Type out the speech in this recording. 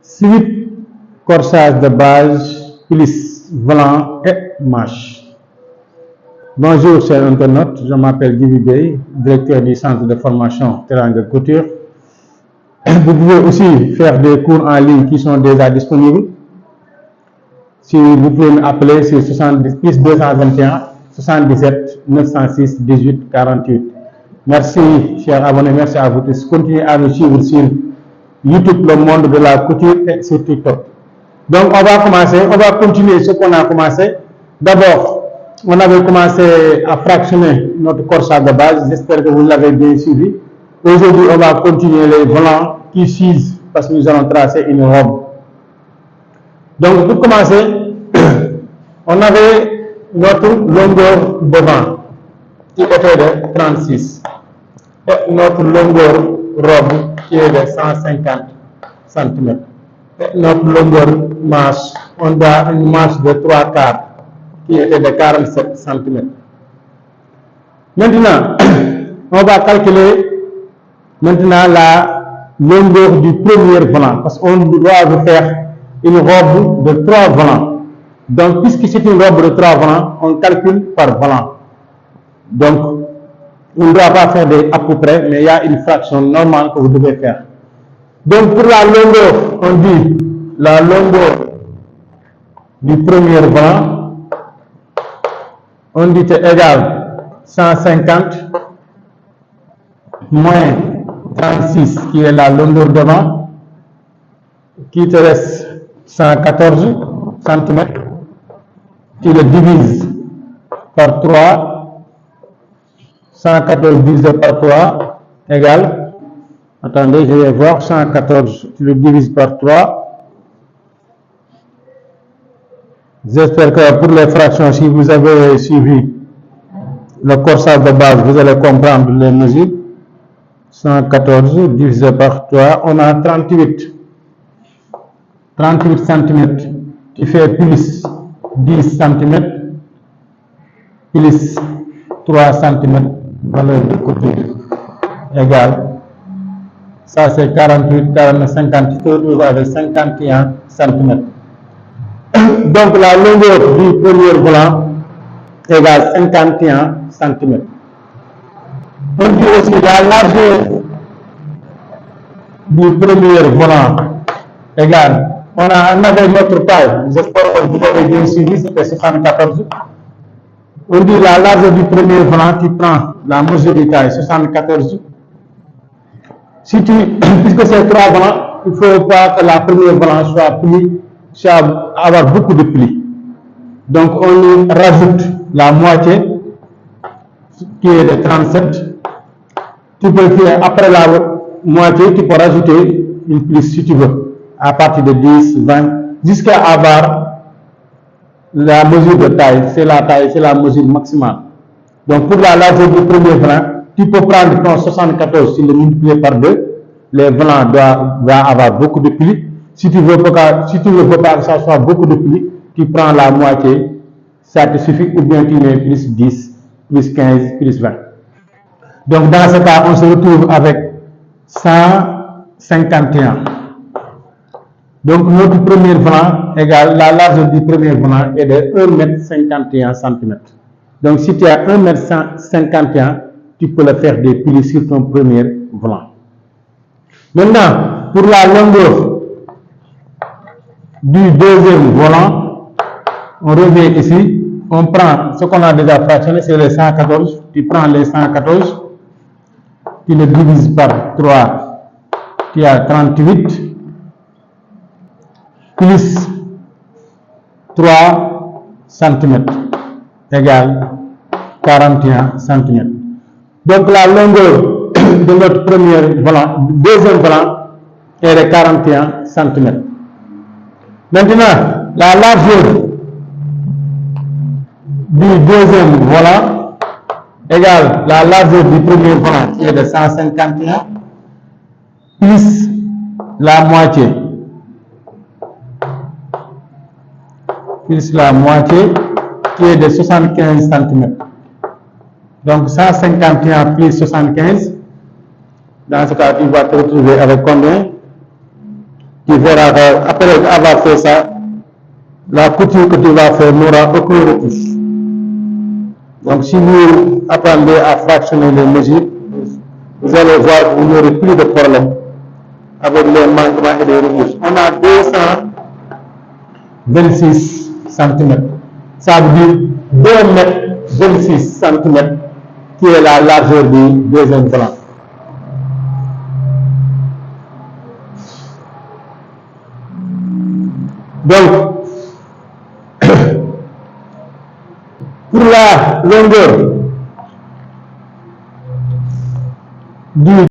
8 corsages de base plus volant et manche. Bonjour chers internautes, je m'appelle Guy Bey, directeur du centre de formation Teranga Couture. Vous pouvez aussi faire des cours en ligne qui sont déjà disponibles. Si vous pouvez m'appeler sur 70 plus 221 77 906 18 48. Merci chers abonnés, merci à vous tous. Continuez à nous suivre sur YouTube, le monde de la couture et sur TikTok. Donc on va continuer ce qu'on a commencé. D'abord, on avait commencé à fractionner notre corsage de base. J'espère que vous l'avez bien suivi. Aujourd'hui, on va continuer les volants qui suivent parce que nous allons tracer une robe. Donc pour commencer, on avait notre longueur devant qui était de 36 et notre longueur robe qui est de 150 cm. Et notre longueur manche, on a une manche de 3 quarts qui était de 47 cm. Maintenant, on va calculer maintenant la longueur du premier volant parce qu'on doit faire une robe de 3 volants. Donc, puisque c'est une robe de 3 volants, on calcule par volant. Donc, on ne doit pas faire des à peu près, mais il y a une fraction normale que vous devez faire. Donc, pour la longueur, on dit la longueur du premier volant, on dit c'est égal 150 moins 36 qui est la longueur devant, qui te reste 114 cm. Tu le divises par 3, 114 divisé par 3 égale, attendez, je vais voir, 114, tu le divises par 3. J'espère que pour les fractions, si vous avez suivi le corsage de base, vous allez comprendre les mesures. 114 divisé par 3, on a 38 cm qui fait plus 10 cm plus 3 cm valeur de couture égale, ça c'est 48, 40, 50, tu te retrouves avec 51 cm. Donc la longueur du premier volant égale 51 cm. On dit aussi la largeur du premier volant égale, on avait notre taille, j'espère que vous avez bien suivi, c'était 74. On dit la largeur du premier volant, tu prends la mesure de taille, 74. Si puisque c'est 3 volants, il ne faut pas que la première volant soit avoir beaucoup de plis. Donc on rajoute la moitié qui est de 37. Tu peux faire après la moitié, tu peux rajouter une plus si tu veux, à partir de 10, 20, jusqu'à avoir la mesure de taille, c'est la mesure maximale. Donc pour la largeur du premier volant, tu peux prendre ton 74, tu le multiplies par 2, les volants doivent avoir beaucoup de plis. Si tu ne veux pas que ça soit beaucoup de plis, tu prends la moitié, ça te suffit, ou bien tu mets plus 10, plus 15, plus 20. Donc dans ce cas, on se retrouve avec 151. Donc notre premier volant égale, la largeur du premier volant est de 1,51 m. Donc si tu as 1,51 m, tu peux le faire des plis sur ton premier volant. Maintenant, pour la longueur du deuxième volant, on revient ici, on prend ce qu'on a déjà fractionné, c'est les 114, tu prends les 114, tu le divises par 3, tu as 38, plus 3 cm égale 41 cm. Donc la longueur de notre premier volant, deuxième volant est de 41 cm. Maintenant, la largeur du deuxième volant égale la largeur du premier volant qui est de 151 plus la moitié. Plus la moitié qui est de 75 cm. Donc 151 plus 75, dans ce cas tu vas te retrouver avec combien? Tu verras, après avoir fait ça, la couture que tu vas faire n'aura aucun retouche. Donc si vous apprenez à fractionner les mesures, vous allez voir que vous n'aurez plus de problème avec les manquements et les retouches. On a 226 cm. Ça veut dire 2 mètres 26 cm qui est la largeur du deuxième plan. Donc, pour la longueur,